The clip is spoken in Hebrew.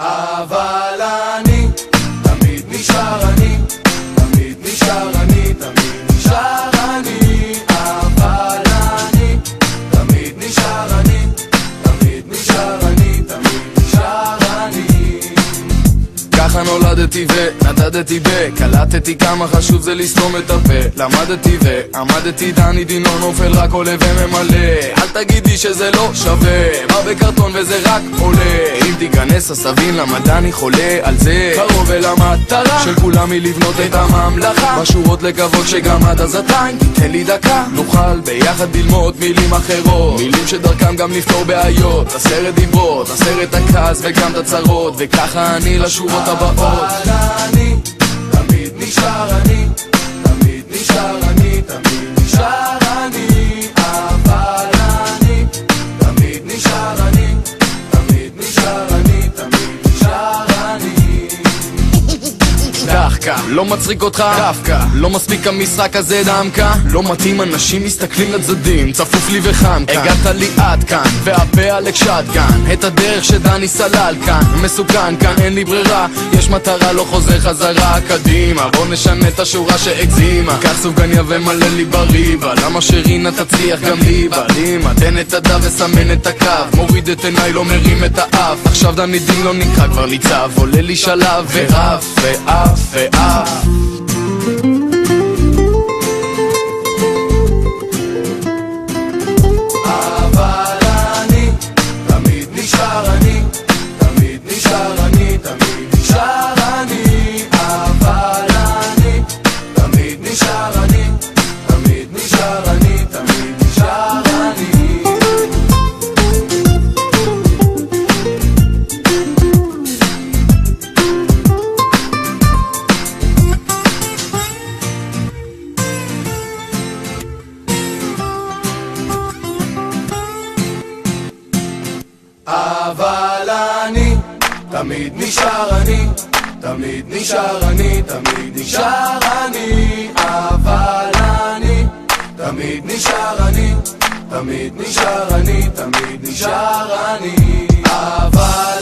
אבל אני תמיד נשאר אני, תמיד נשאר אני, תמיד נשאר אני. אבל אני תמיד נשאר אני, תמיד נשאר אני, תמיד נשאר אני. ככה נולדתי ונדדתי קלטתי כמה חשוב זה לסתום את הפה. למדתי ועמדתי, דני דינור נופל רק עולה וממלא. אל תגידי שזה לא שווה, בא בקרטון וזה רק עולה. אם תיכנס הסבין למה דני חולה על זה. קרוב אל המטרה של כולם היא לבנות את הממלכה. בשורות לקוות שגם עד הזתיים תיתן לי דקה, נוכל ביחד ללמוד מילים אחרות, מילים שדרכם גם לפתור בעיות. 10 דיברות, 10 הכעס וגם את הצרות, וככה אני לשורות הבאות. אבל אני תמיד נשאר אני, תמיד נשאר אני, תמיד נשאר אני. אבל אני תמיד נשאר אני, תמיד נשאר אני, תמיד נשאר אני. דחקה, לא מצחיק אותך דווקא, לא מספיק המשחק הזה דמקה. לא מתאים, אנשים מסתכלים לצדדים, צפוף לי וחם כאן. הגעת לי עד כאן, והפה עלק שטגן. את הדרך שדני סלל כאן, מסוכן כאן, אין לי ברירה. יש מטרה, לא חוזר חזרה קדימה. בוא נשנה את השורה שהגזימה. קח סופגניה ומלא לי בריבה, למה שרינה תצליח גם לי בלימה. תן את הדף וסמן את הקו, מוריד את עיניי, לא מרים את האף. עכשיו דני דין לא נקרא כבר ניצב, עולה לי שלב ורף ואף ואף. אבל אני תמיד נשאר אני, תמיד נשאר אני, תמיד נשאר אני. אבל אני תמיד נשאר אני, תמיד נשאר אני, תמיד נשאר אני. אבל אני תמיד נשאר אני, תמיד נשאר אני, תמיד נשאר אני. אבל אני תמיד נשאר אני, תמיד נשאר אני, תמיד נשאר אני. אבל